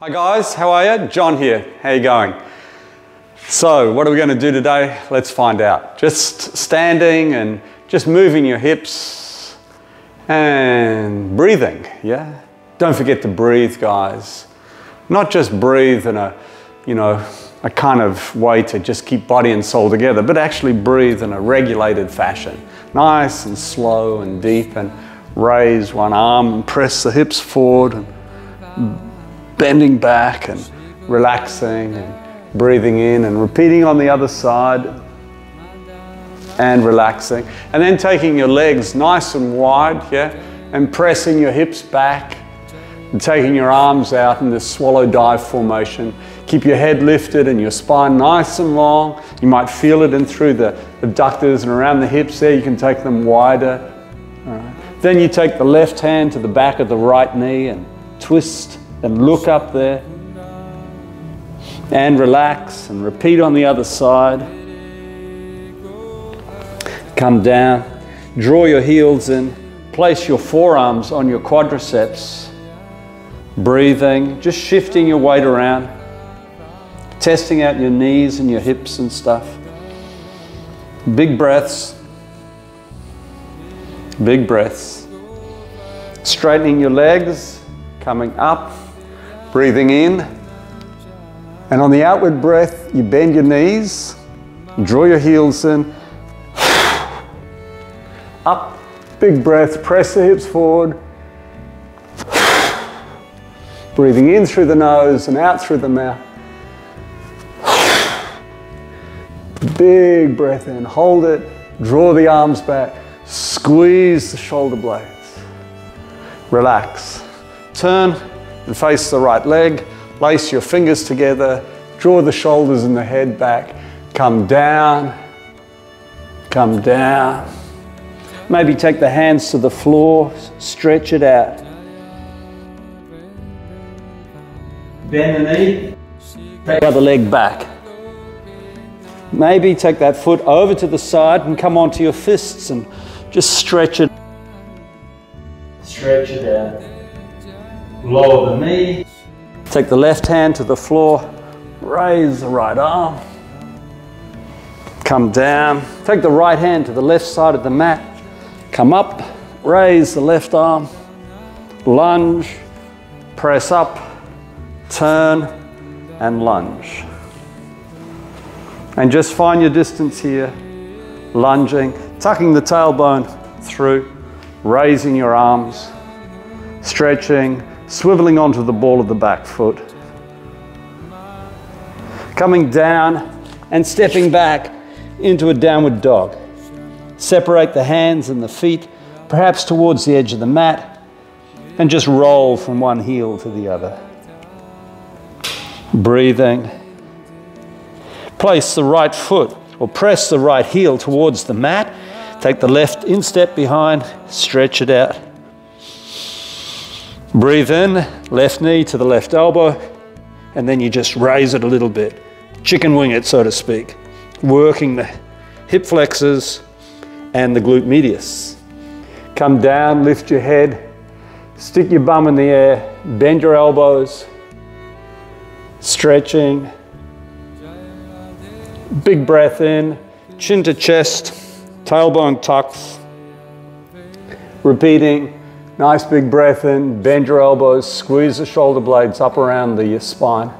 Hi guys, how are you? John here. How you going? So, what are we going to do today? Let's find out. Just standing and just moving your hips and breathing, yeah? Don't forget to breathe, guys. Not just breathe in a kind of way to just keep body and soul together, but actually breathe in a regulated fashion. Nice and slow and deep, and raise one arm and press the hips forward and bending back and relaxing and breathing in and repeating on the other side and relaxing. And then taking your legs nice and wide, yeah, and pressing your hips back and taking your arms out in this swallow dive formation. Keep your head lifted and your spine nice and long. You might feel it in through the abductors and around the hips there. You can take them wider. All right. Then you take the left hand to the back of the right knee and twist and look up there and relax and repeat on the other side. Come down, draw your heels in, place your forearms on your quadriceps, breathing, just shifting your weight around, testing out your knees and your hips and stuff. Big breaths, big breaths. Straightening your legs, coming up, breathing in, and on the outward breath, you bend your knees, draw your heels in, up, big breath, press the hips forward, breathing in through the nose and out through the mouth. Big breath in, hold it, draw the arms back, squeeze the shoulder blades, relax, turn and face the right leg, lace your fingers together, draw the shoulders and the head back, come down, come down. Maybe take the hands to the floor, stretch it out. Bend the knee, take the other leg back. Maybe take that foot over to the side and come onto your fists and just stretch it. Stretch it out. Lower the knee, take the left hand to the floor, raise the right arm, come down, take the right hand to the left side of the mat, come up, raise the left arm, lunge, press up, turn and lunge. And just find your distance here, lunging, tucking the tailbone through, raising your arms, stretching, swiveling onto the ball of the back foot. Coming down and stepping back into a downward dog. Separate the hands and the feet, perhaps towards the edge of the mat, and just roll from one heel to the other. Breathing. Place the right foot or press the right heel towards the mat. Take the left instep behind, stretch it out. Breathe in, left knee to the left elbow, and then you just raise it a little bit. Chicken wing it, so to speak. Working the hip flexors and the glute medius. Come down, lift your head, stick your bum in the air, bend your elbows, stretching. Big breath in, chin to chest, tailbone tucks. Repeating. Nice big breath in, bend your elbows, squeeze the shoulder blades up around the spine.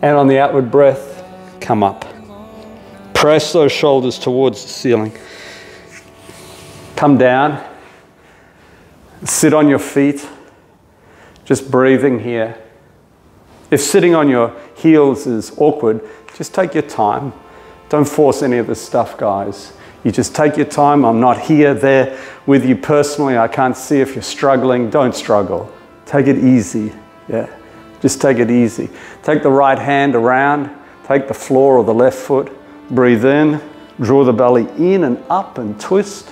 And on the outward breath, come up. Press those shoulders towards the ceiling. Come down, sit on your feet, just breathing here. If sitting on your heels is awkward, just take your time. Don't force any of this stuff, guys. You just take your time. I'm not there with you personally. I can't see if you're struggling. Don't struggle. Take it easy, yeah. Just take it easy. Take the right hand around, take the floor or the left foot, breathe in, draw the belly in and up and twist.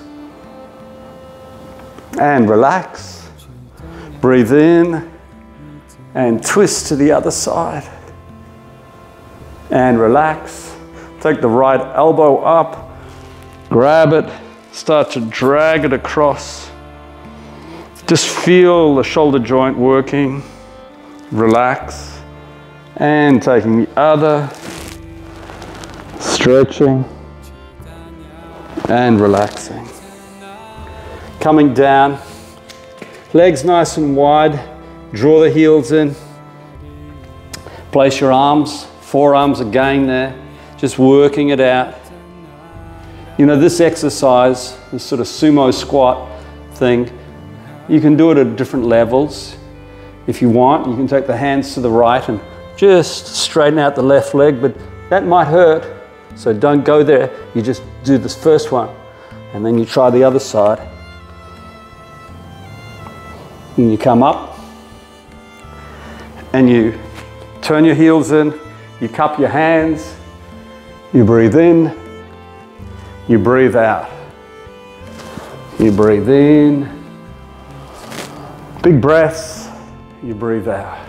And relax. Breathe in and twist to the other side. And relax. Take the right elbow up. Grab it, start to drag it across. Just feel the shoulder joint working. Relax. And taking the other, stretching and relaxing. Coming down, legs nice and wide, draw the heels in. Place your arms, forearms again there, just working it out. You know, this exercise, this sort of sumo squat thing, you can do it at different levels. If you want, you can take the hands to the right and just straighten out the left leg, but that might hurt, so don't go there. You just do this first one, and then you try the other side. And you come up, and you turn your heels in, you cup your hands, you breathe in, you breathe out. You breathe in, big breaths, you breathe out.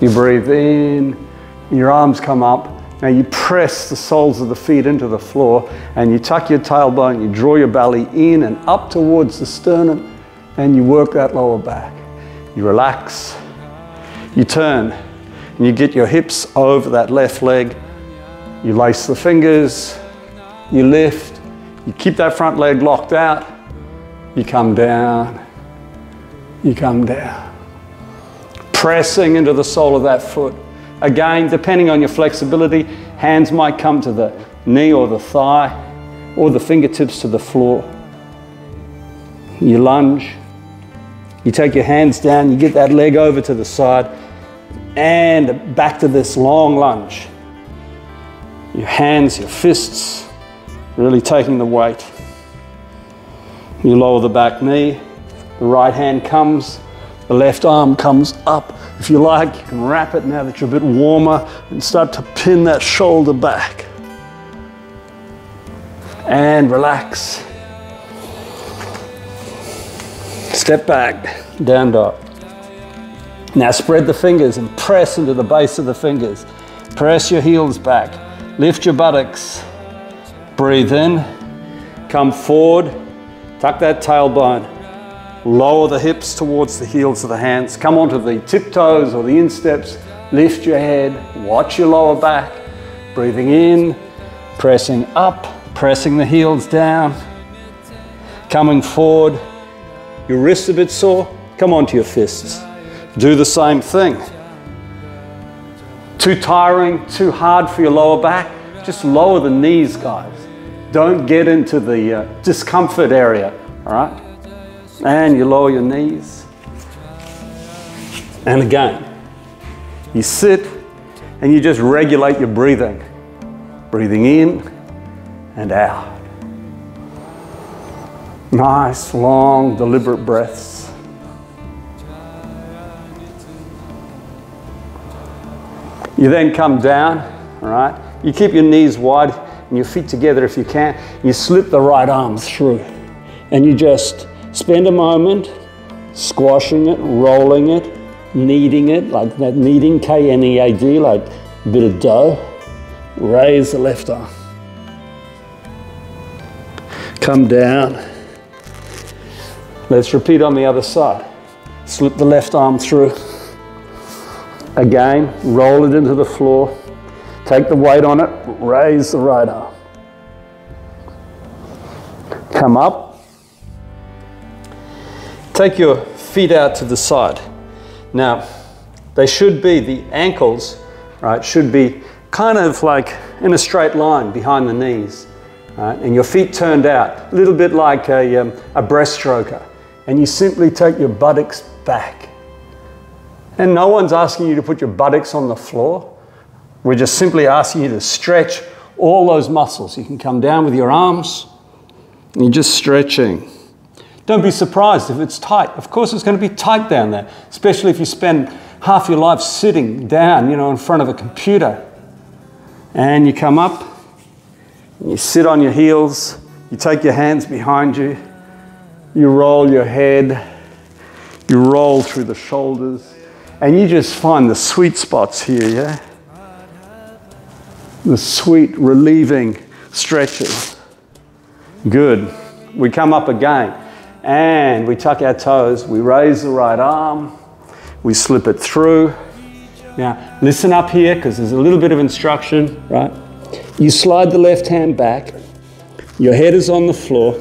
You breathe in, your arms come up. Now you press the soles of the feet into the floor and you tuck your tailbone, you draw your belly in and up towards the sternum and you work that lower back. You relax, you turn and you get your hips over that left leg. You lace the fingers, you lift, you keep that front leg locked out, you come down, you come down. Pressing into the sole of that foot. Again, depending on your flexibility, hands might come to the knee or the thigh or the fingertips to the floor. You lunge, you take your hands down, you get that leg over to the side and back to this long lunge. Your hands, your fists, really taking the weight. You lower the back knee, the right hand comes, the left arm comes up. If you like, you can wrap it now that you're a bit warmer and start to pin that shoulder back. And relax. Step back, down dog. Now spread the fingers and press into the base of the fingers. Press your heels back. Lift your buttocks. Breathe in. Come forward. Tuck that tailbone. Lower the hips towards the heels of the hands. Come onto the tiptoes or the insteps. Lift your head. Watch your lower back. Breathing in. Pressing up. Pressing the heels down. Coming forward. Your wrists a bit sore. Come onto your fists. Do the same thing. Too tiring, too hard for your lower back? Just lower the knees, guys. Don't get into the discomfort area, all right? And you lower your knees. And again, you sit and you just regulate your breathing. Breathing in and out. Nice, long, deliberate breaths. You then come down, all right? You keep your knees wide and your feet together if you can. You slip the right arm through and you just spend a moment squashing it, rolling it, kneading it, like that kneading, K-N-E-A-D, like a bit of dough. Raise the left arm. Come down. Let's repeat on the other side. Slip the left arm through. Again, roll it into the floor. Take the weight on it, raise the right arm. Come up. Take your feet out to the side. Now, they should be, the ankles, right, should be kind of like in a straight line behind the knees. Right? And your feet turned out, a little bit like a breaststroker. And you simply take your buttocks back. And no one's asking you to put your buttocks on the floor. We're just simply asking you to stretch all those muscles. You can come down with your arms, and you're just stretching. Don't be surprised if it's tight. Of course it's going to be tight down there, especially if you spend half your life sitting down, you know, in front of a computer. And you come up, and you sit on your heels, you take your hands behind you, you roll your head, you roll through the shoulders, and you just find the sweet spots here, yeah? The sweet, relieving stretches. Good. We come up again, and we tuck our toes, we raise the right arm, we slip it through, Now, listen up here because there's a little bit of instruction, right? You slide the left hand back, your head is on the floor,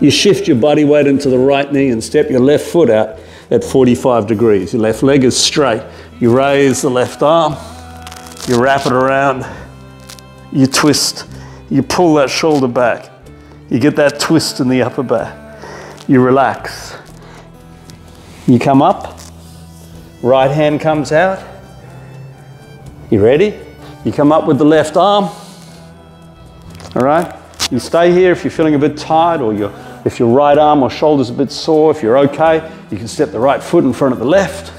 you shift your body weight into the right knee and step your left foot out at 45 degrees. Your left leg is straight. You raise the left arm, you wrap it around, you twist, you pull that shoulder back, you get that twist in the upper back, you relax. You come up, right hand comes out. You ready? You come up with the left arm. All right? You stay here if you're feeling a bit tired or if your right arm or shoulder's a bit sore. If you're okay, you can step the right foot in front of the left.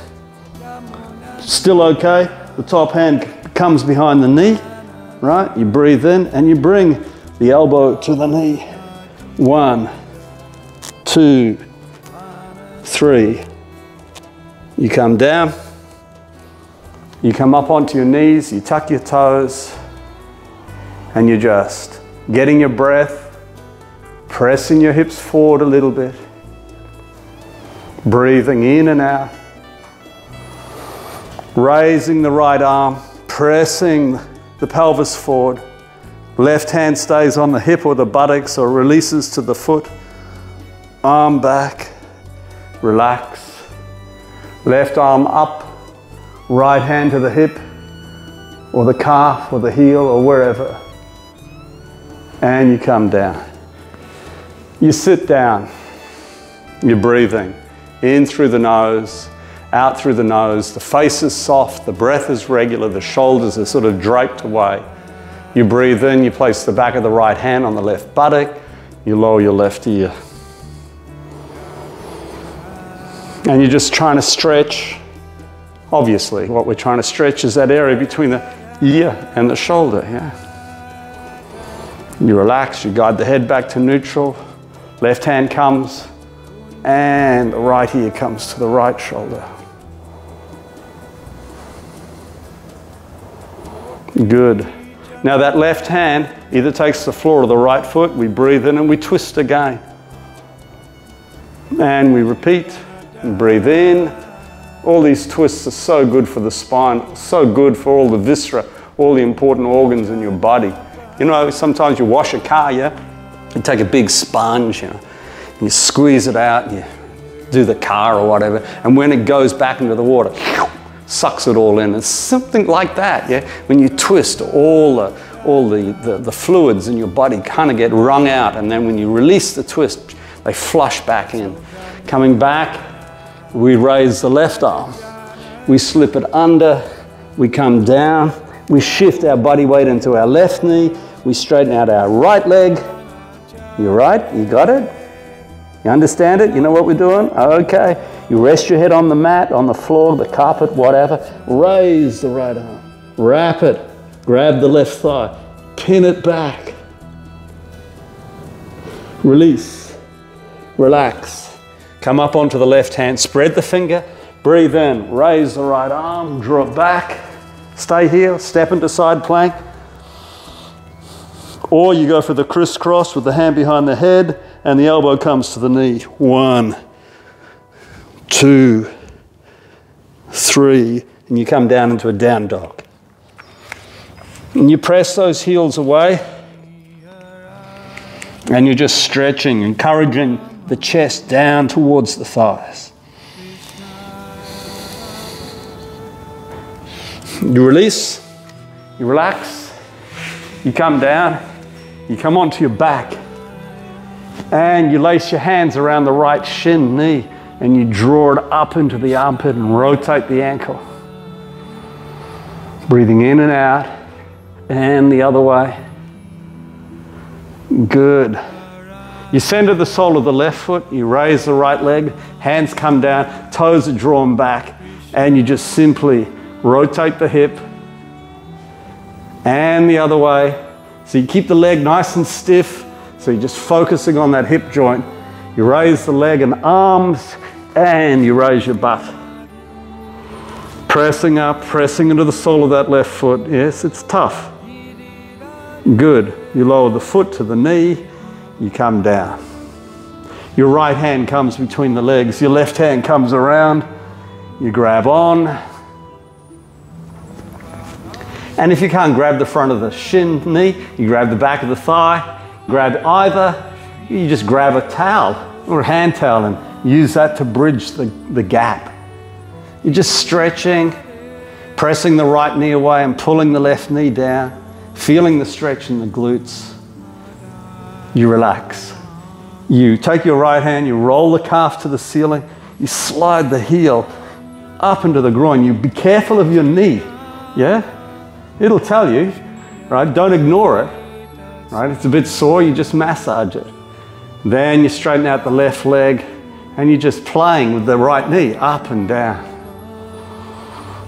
Still okay. The top hand comes behind the knee. Right? You breathe in and you bring the elbow to the knee. 1, 2, 3. You come down, you come up onto your knees, you tuck your toes, and you're just getting your breath, pressing your hips forward a little bit, breathing in and out, raising the right arm, pressing the pelvis forward, left hand stays on the hip or the buttocks or releases to the foot, arm back, relax. Left arm up, right hand to the hip, or the calf, or the heel, or wherever. And you come down. You sit down. You're breathing in through the nose, out through the nose. The face is soft, the breath is regular, the shoulders are sort of draped away. You breathe in, you place the back of the right hand on the left buttock, you lower your left ear. And you're just trying to stretch. Obviously, what we're trying to stretch is that area between the ear and the shoulder, yeah? You relax, you guide the head back to neutral. Left hand comes, and the right ear comes to the right shoulder. Good. Now that left hand either takes the floor or the right foot. We breathe in and we twist again. And we repeat. And breathe in. All these twists are so good for the spine, so good for all the viscera, all the important organs in your body. You know, sometimes you wash a car, yeah? You take a big sponge, you know, and you squeeze it out, and you do the car or whatever, and when it goes back into the water, sucks it all in. It's something like that, yeah? When you twist, all the fluids in your body kind of get wrung out, and then when you release the twist, they flush back in. Coming back, we raise the left arm, we slip it under, we come down, we shift our body weight into our left knee, we straighten out our right leg. You're right, you got it? You understand it? You know what we're doing? Okay. You rest your head on the mat, on the floor, the carpet, whatever. Raise the right arm, wrap it, grab the left thigh, pin it back. Release, relax. Come up onto the left hand, spread the finger, breathe in, raise the right arm, draw it back, stay here, step into side plank. Or you go for the crisscross with the hand behind the head and the elbow comes to the knee. 1, 2, 3, and you come down into a down dog. And you press those heels away and you're just stretching, encouraging the chest down towards the thighs. You release, you relax, you come down, you come onto your back, and you lace your hands around the right shin, knee, and you draw it up into the armpit and rotate the ankle. Breathing in and out, and the other way. Good. You center the sole of the left foot, you raise the right leg, hands come down, toes are drawn back, and you just simply rotate the hip and the other way. So you keep the leg nice and stiff, so you're just focusing on that hip joint. You raise the leg and arms, and you raise your butt. Pressing up, pressing into the sole of that left foot. Yes, it's tough. Good. You lower the foot to the knee, you come down. Your right hand comes between the legs, your left hand comes around, you grab on, And if you can't grab the front of the shin knee, you grab the back of the thigh, grab either, you just grab a towel or a hand towel and use that to bridge the gap. You're just stretching, pressing the right knee away and pulling the left knee down, feeling the stretch in the glutes. You relax. You take your right hand, you roll the calf to the ceiling, you slide the heel up into the groin. You be careful of your knee, yeah? It'll tell you, right? Don't ignore it, right? It's a bit sore, you just massage it. Then you straighten out the left leg and you're just playing with the right knee up and down.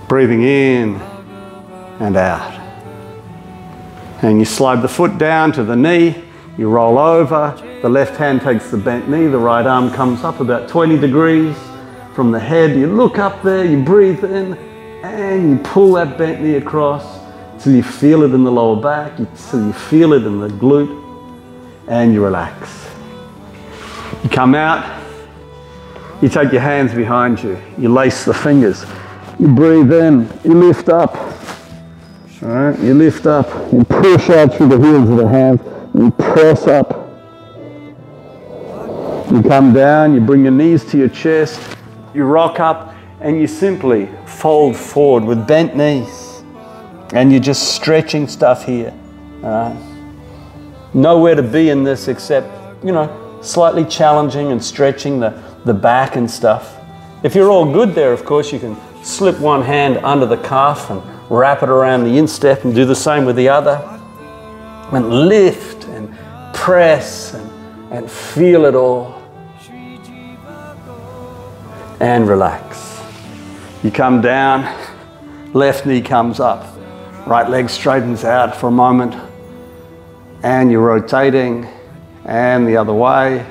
Breathing in and out. And you slide the foot down to the knee, you roll over, the left hand takes the bent knee, the right arm comes up about 20 degrees from the head. You look up there, you breathe in, and you pull that bent knee across till you feel it in the lower back, till you feel it in the glute, and you relax. You come out, you take your hands behind you, you lace the fingers, you breathe in, you lift up, all right? You lift up, you push out through the heels of the hands, you press up. You come down, you bring your knees to your chest, you rock up, and you simply fold forward with bent knees. And you're just stretching stuff here, all right? Nowhere to be in this except, you know, slightly challenging and stretching the back and stuff. If you're all good there, of course, you can slip one hand under the calf and wrap it around the instep and do the same with the other. And lift and press and feel it all. And relax. You come down, left knee comes up, right leg straightens out for a moment, and you're rotating, and the other way.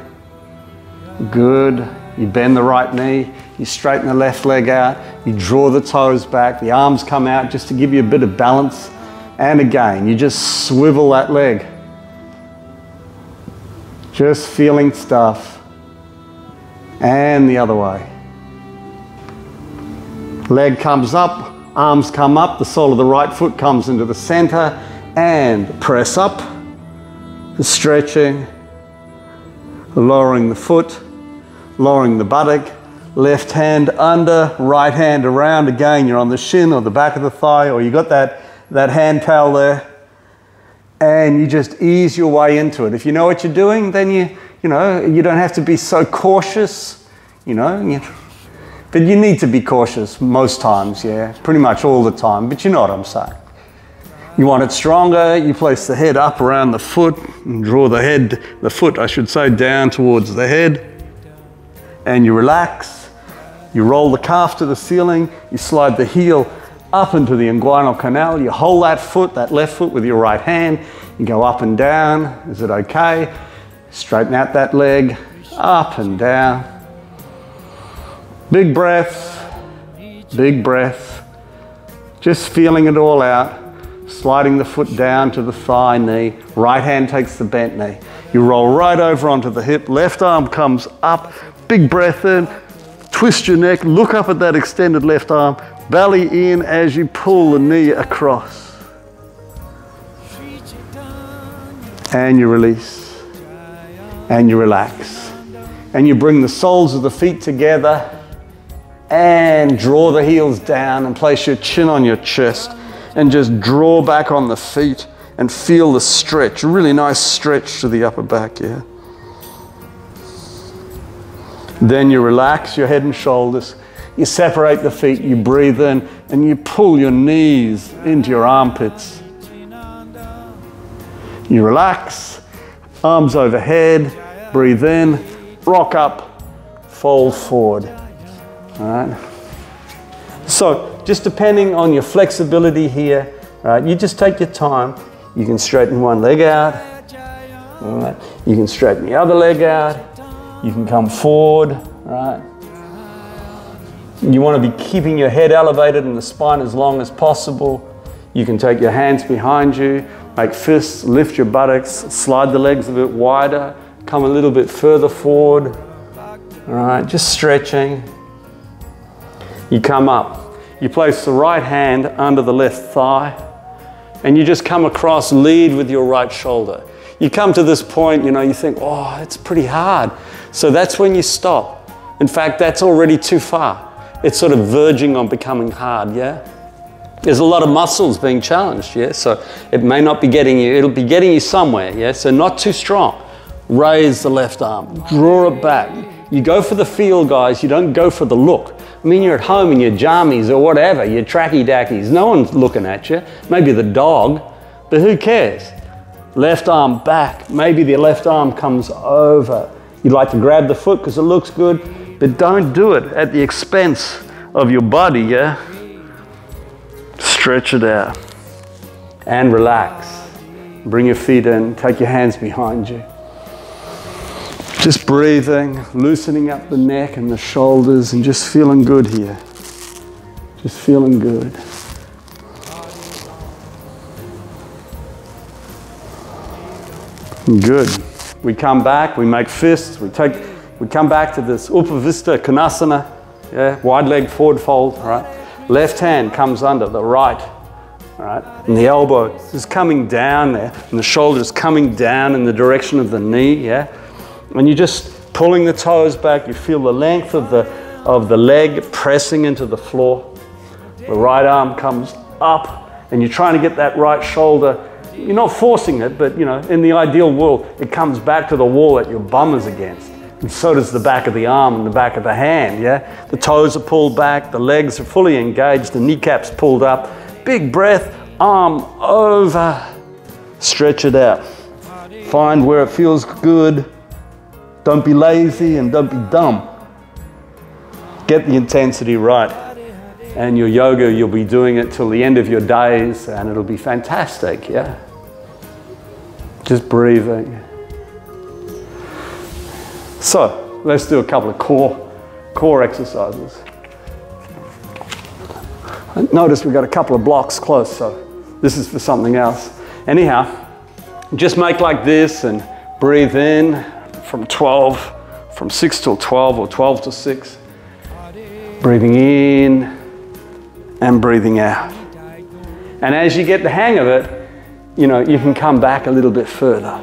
Good. You bend the right knee, you straighten the left leg out, you draw the toes back, the arms come out just to give you a bit of balance, and again, you just swivel that leg. Just feeling stuff, and the other way. Leg comes up, arms come up, the sole of the right foot comes into the center, and press up, stretching, lowering the foot, lowering the buttock, left hand under, right hand around. Again, you're on the shin or the back of the thigh, or you got that hand towel there, and you just ease your way into it. If you know what you're doing, then you don't have to be so cautious, but you need to be cautious most times, yeah, pretty much all the time, but you know what I'm saying. You want it stronger, you place the head up around the foot and draw the foot, I should say, down towards the head, and you relax. You roll the calf to the ceiling, you slide the heel up into the inguinal canal, you hold that foot, that left foot with your right hand, you go up and down. Is it okay? Straighten out that leg, up and down. Big breath, just feeling it all out, sliding the foot down to the thigh knee, right hand takes the bent knee. You roll right over onto the hip, left arm comes up, big breath in, twist your neck, look up at that extended left arm, belly in as you pull the knee across. And you release, and you relax. And you bring the soles of the feet together and draw the heels down and place your chin on your chest and just draw back on the feet and feel the stretch, a really nice stretch to the upper back, yeah. Then you relax your head and shoulders. You separate the feet, you breathe in, and you pull your knees into your armpits. You relax, arms overhead, breathe in, rock up, fold forward. All right. So just depending on your flexibility here, right, you just take your time. You can straighten one leg out. All right. You can straighten the other leg out. You can come forward, right? You want to be keeping your head elevated and the spine as long as possible. You can take your hands behind you, make fists, lift your buttocks, slide the legs a bit wider, come a little bit further forward. All right, just stretching. You come up. You place the right hand under the left thigh. and you just come across, lead with your right shoulder. You come to this point, you know, you think, oh, it's pretty hard. So that's when you stop. In fact, that's already too far. It's sort of verging on becoming hard, yeah? There's a lot of muscles being challenged, yeah? So it may not be getting you, it'll be getting you somewhere, yeah? So not too strong. Raise the left arm, draw it back. You go for the feel, guys, you don't go for the look. I mean, you're at home in your jammies or whatever, your tracky-dackies, no one's looking at you. Maybe the dog, but who cares? Left arm back, maybe the left arm comes over. You'd like to grab the foot because it looks good, but don't do it at the expense of your body, yeah? Stretch it out and relax. Bring your feet in, take your hands behind you. Just breathing, loosening up the neck and the shoulders and just feeling good here. Just feeling good. Good. We come back, we make fists, we come back to this Upavista Konasana, yeah, wide leg forward fold, all right? Left hand comes under the right, all right? And the elbow is coming down there, and the shoulder is coming down in the direction of the knee, yeah? And you're just pulling the toes back, you feel the length of the leg pressing into the floor. The right arm comes up, and you're trying to get that right shoulder. You're not forcing it, but you know, in the ideal world, it comes back to the wall that your bum is against. And so does the back of the arm and the back of the hand, yeah? The toes are pulled back, the legs are fully engaged, the kneecaps pulled up. Big breath, arm over. Stretch it out. Find where it feels good. Don't be lazy and don't be dumb. Get the intensity right. And your yoga, you'll be doing it till the end of your days and it'll be fantastic, yeah? Just breathing. So, let's do a couple of core exercises. Notice we've got a couple of blocks close, so this is for something else. Anyhow, just make like this and breathe in from 6 till 12 or 12 to 6. Breathing in and breathing out. And as you get the hang of it, you know, you can come back a little bit further.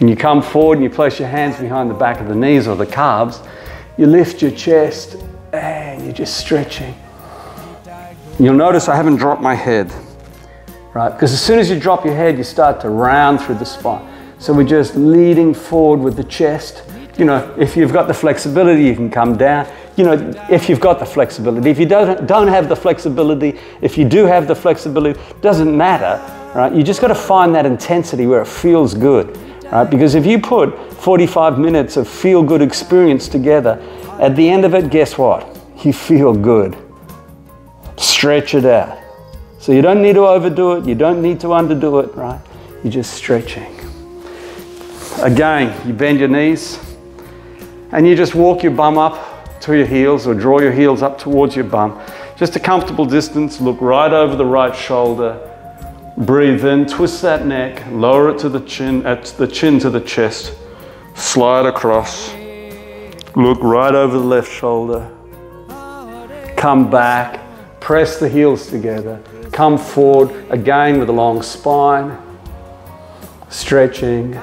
And you come forward and you place your hands behind the back of the knees or the calves. You lift your chest and you're just stretching. You'll notice I haven't dropped my head, right? Because as soon as you drop your head, you start to round through the spine. So we're just leading forward with the chest. You know, if you've got the flexibility, you can come down. You know, if you've got the flexibility. If you don't have the flexibility, if you do have the flexibility, it doesn't matter, right? You just got to find that intensity where it feels good, right? Because if you put 45 minutes of feel-good experience together, at the end of it, guess what? You feel good. Stretch it out. So you don't need to overdo it. You don't need to underdo it, right? You're just stretching. Again, you bend your knees and you just walk your bum up to your heels or draw your heels up towards your bum. Just a comfortable distance, look right over the right shoulder. Breathe in, twist that neck, lower it to the chin, at the chin to the chest. Slide across. Look right over the left shoulder. Come back, press the heels together. Come forward, again with a long spine. Stretching,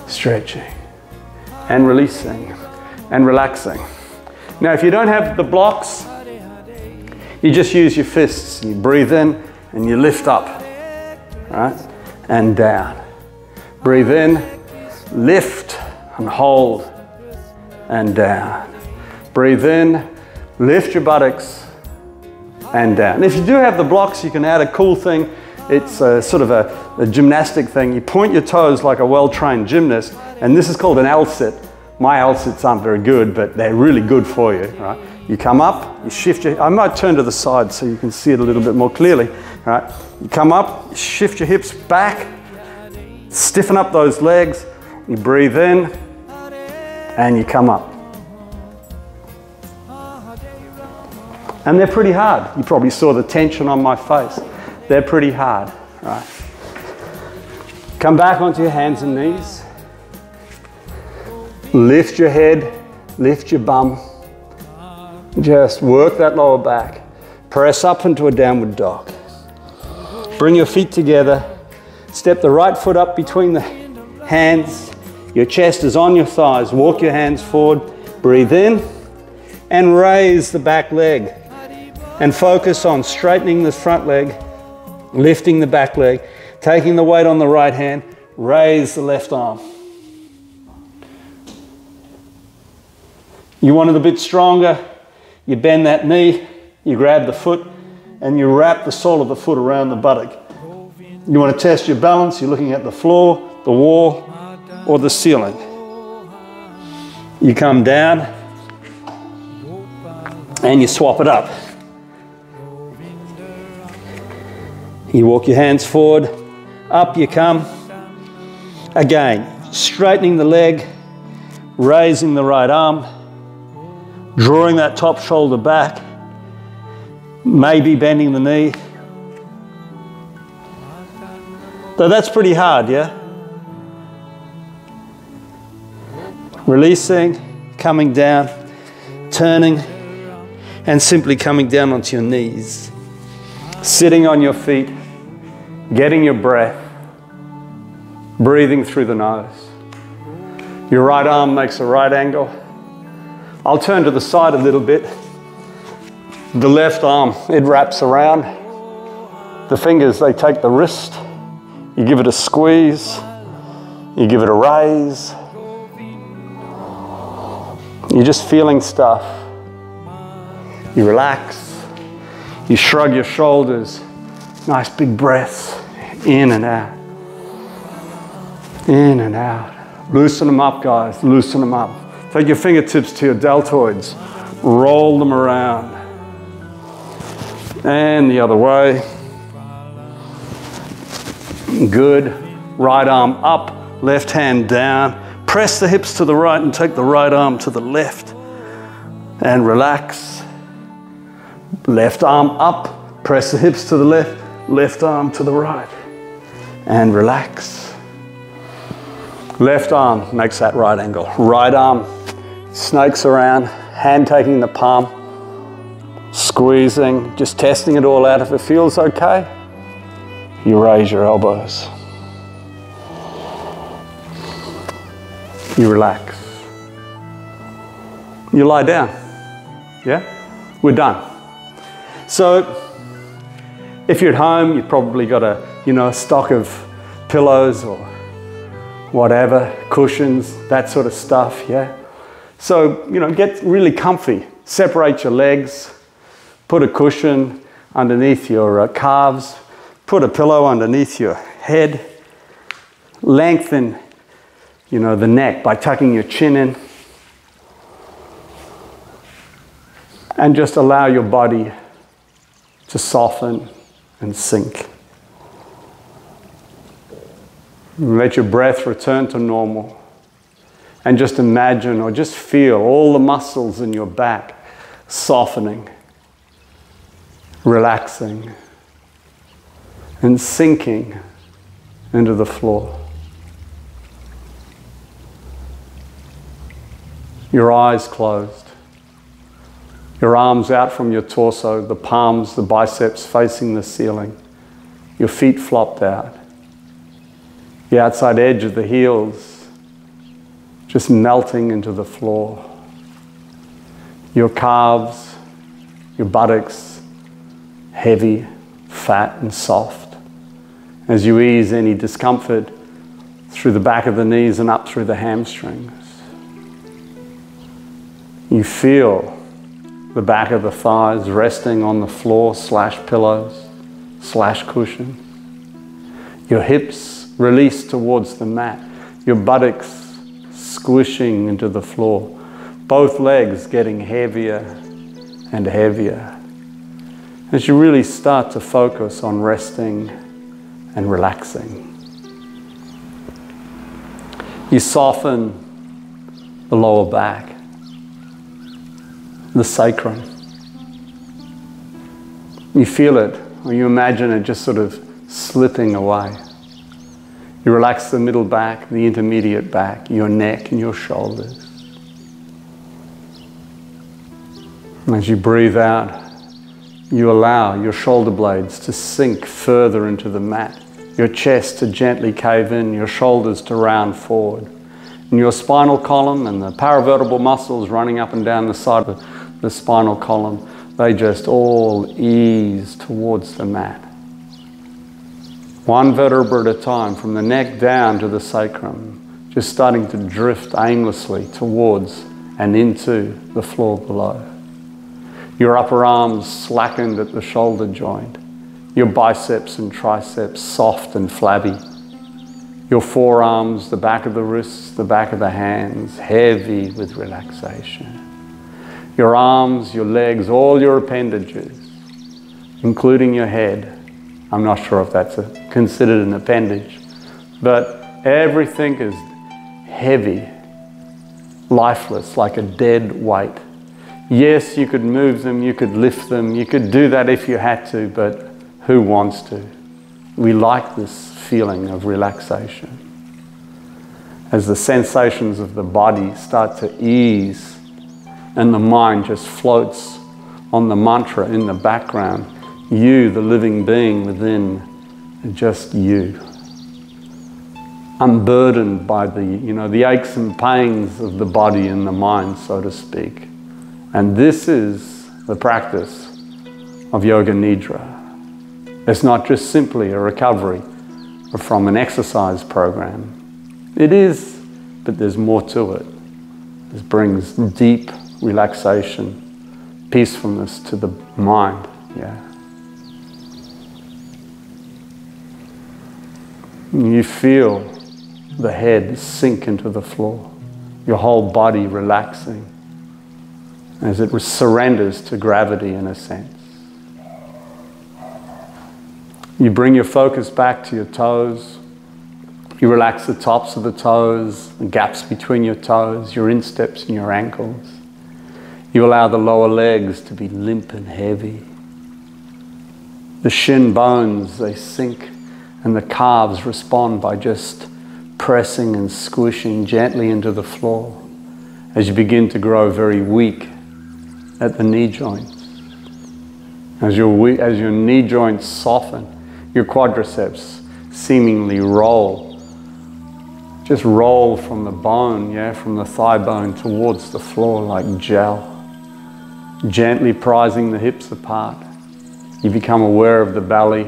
stretching, and releasing, and relaxing. Now, if you don't have the blocks, you just use your fists. You breathe in and you lift up, right? And down. Breathe in, lift and hold, and down. Breathe in, lift your buttocks, and down. And if you do have the blocks, you can add a cool thing. It's a sort of a gymnastic thing. You point your toes like a well-trained gymnast, and this is called an L-sit. My L-sits aren't very good, but they're really good for you, right? You come up, you shift your, I might turn to the side so you can see it a little bit more clearly, right? You come up, shift your hips back, stiffen up those legs, you breathe in, and you come up. And they're pretty hard. You probably saw the tension on my face. They're pretty hard, right? Come back onto your hands and knees. Lift your head, lift your bum. Just work that lower back. Press up into a downward dog. Bring your feet together. Step the right foot up between the hands. Your chest is on your thighs. Walk your hands forward. Breathe in and raise the back leg. And focus on straightening the front leg, lifting the back leg, taking the weight on the right hand. Raise the left arm. You want it a bit stronger. You bend that knee. You grab the foot and you wrap the sole of the foot around the buttock. You want to test your balance. You're looking at the floor, the wall, or the ceiling. You come down and you swap it up. You walk your hands forward, up you come. Again, straightening the leg, raising the right arm, drawing that top shoulder back, maybe bending the knee. So that's pretty hard, yeah? Releasing, coming down, turning, and simply coming down onto your knees. Sitting on your feet, getting your breath, breathing through the nose. Your right arm makes a right angle. I'll turn to the side a little bit. The left arm, it wraps around. The fingers, they take the wrist. You give it a squeeze. You give it a raise. You're just feeling stuff. You relax. You shrug your shoulders. Nice big breaths. In and out. In and out. Loosen them up, guys. Loosen them up. Take your fingertips to your deltoids. Roll them around. And the other way. Good. Right arm up, left hand down. Press the hips to the right and take the right arm to the left. And relax. Left arm up, press the hips to the left, left arm to the right. And relax. Left arm makes that right angle. Right arm snakes around, hand taking the palm, squeezing, just testing it all out. If it feels okay, you raise your elbows. You relax. You lie down. Yeah? We're done. So, if you're at home, you've probably got a stock of pillows or whatever, cushions, that sort of stuff, yeah? So, get really comfy. Separate your legs, put a cushion underneath your calves, put a pillow underneath your head, lengthen, the neck by tucking your chin in, and just allow your body to soften and sink. Let your breath return to normal. And just imagine or just feel all the muscles in your back softening, relaxing, and sinking into the floor. Your eyes closed. Your arms out from your torso, the palms, the biceps facing the ceiling. Your feet flopped out. The outside edge of the heels just melting into the floor. Your calves, your buttocks, heavy, fat and soft. As you ease any discomfort through the back of the knees and up through the hamstrings. You feel the back of the thighs resting on the floor / pillows / cushions. Your hips released towards the mat. Your buttocks squishing into the floor. Both legs getting heavier and heavier. As you really start to focus on resting and relaxing. You soften the lower back. The sacrum. You feel it, or you imagine it just sort of slipping away. You relax the middle back, the intermediate back, your neck and your shoulders. And as you breathe out, You allow your shoulder blades to sink further into the mat, your chest to gently cave in, your shoulders to round forward. And your spinal column and the paravertebral muscles running up and down the side of the spinal column, they just all ease towards the mat. One vertebra at a time, from the neck down to the sacrum, just starting to drift aimlessly towards and into the floor below. Your upper arms slackened at the shoulder joint, your biceps and triceps soft and flabby. Your forearms, the back of the wrists, the back of the hands, heavy with relaxation. Your arms, your legs, all your appendages, including your head. I'm not sure if that's considered an appendage, but everything is heavy, lifeless, like a dead weight. Yes, you could move them, you could lift them, you could do that if you had to, but who wants to? We like this feeling of relaxation. As the sensations of the body start to ease and the mind just floats on the mantra in the background, you, the living being within, just you. Unburdened by the aches and pains of the body and the mind, so to speak. And this is the practice of Yoga Nidra. It's not just simply a recovery from an exercise program. It is, but there's more to it. This brings deep relaxation, peacefulness to the mind. Yeah. You feel the head sink into the floor, your whole body relaxing as it surrenders to gravity in a sense. You bring your focus back to your toes. You relax the tops of the toes, the gaps between your toes, your insteps and your ankles. You allow the lower legs to be limp and heavy. The shin bones, they sink, and the calves respond by just pressing and squishing gently into the floor as you begin to grow very weak at the knee joints. As your knee joints soften, your quadriceps seemingly roll. Just roll from the bone, from the thigh bone towards the floor like gel. Gently prizing the hips apart. You become aware of the belly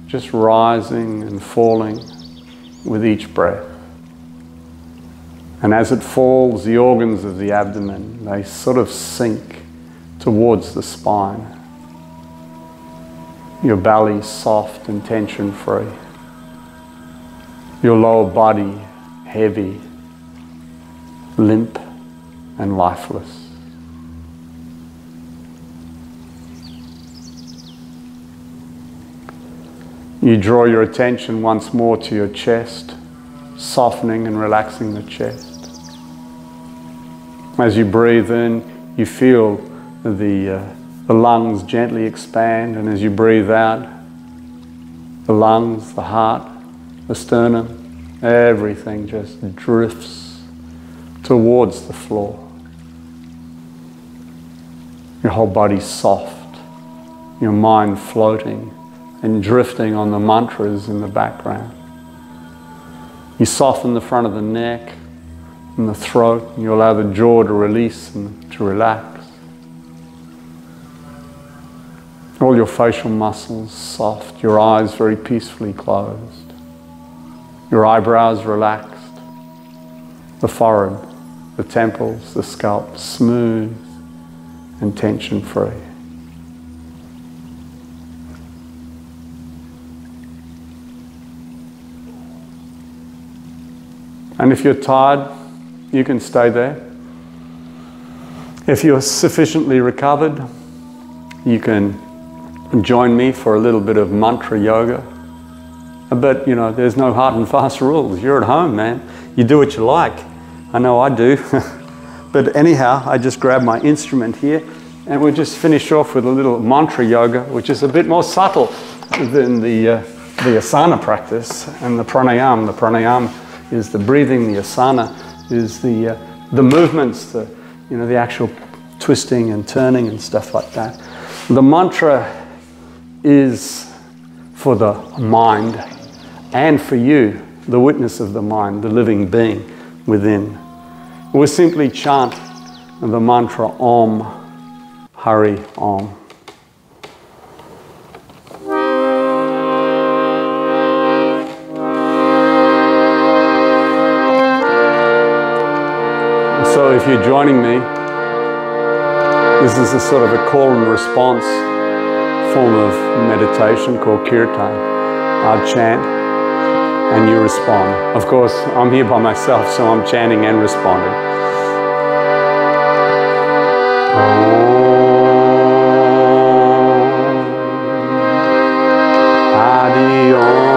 just rising and falling with each breath. And as it falls, the organs of the abdomen, they sort of sink towards the spine. Your belly soft and tension-free. Your lower body heavy, limp and lifeless. You draw your attention once more to your chest, softening and relaxing the chest. As you breathe in, you feel the lungs gently expand, and as you breathe out, the lungs, the heart, the sternum, everything just drifts towards the floor. Your whole body's soft, your mind floating and drifting on the mantras in the background. You soften the front of the neck and the throat, and you allow the jaw to release and to relax. All your facial muscles soft, your eyes very peacefully closed. Your eyebrows relaxed, the forehead, the temples, the scalp smooth and tension-free. And if you're tired, you can stay there. If you're sufficiently recovered, you can join me for a little bit of mantra yoga. But there's no hard and fast rules. You're at home, man. You do what you like. I know I do. But anyhow, I just grab my instrument here and we'll just finish off with a little mantra yoga, which is a bit more subtle than the asana practice and the pranayama. The pranayama is the breathing, the asana is the movements, the actual twisting and turning and stuff like that. The mantra is for the mind and for you, the witness of the mind, the living being within. We'll simply chant the mantra Om, Hari Om. So if you're joining me, this is a sort of a call and response form of meditation called kirtan. I'll chant and you respond. Of course, I'm here by myself, so I'm chanting and responding. Hari Om.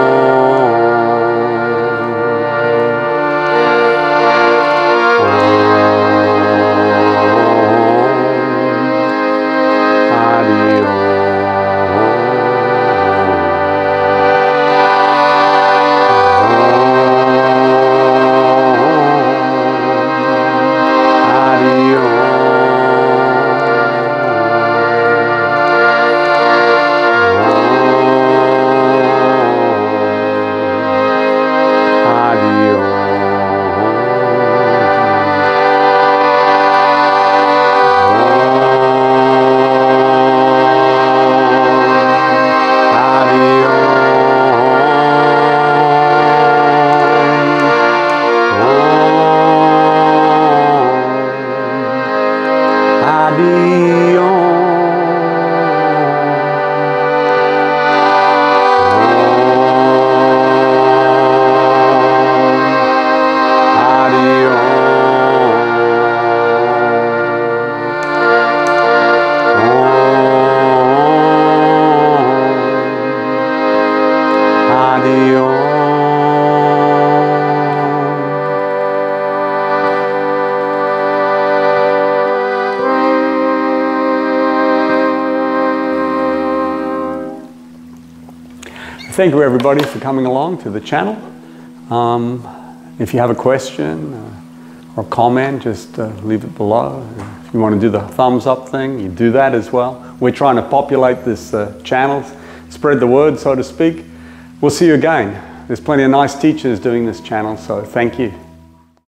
Thank you everybody for coming along to the channel. If you have a question or comment, just leave it below. If you want to do the thumbs up thing, you do that as well. We're trying to populate this channel, spread the word, so to speak. We'll see you again. There's plenty of nice teachers doing this channel, so thank you.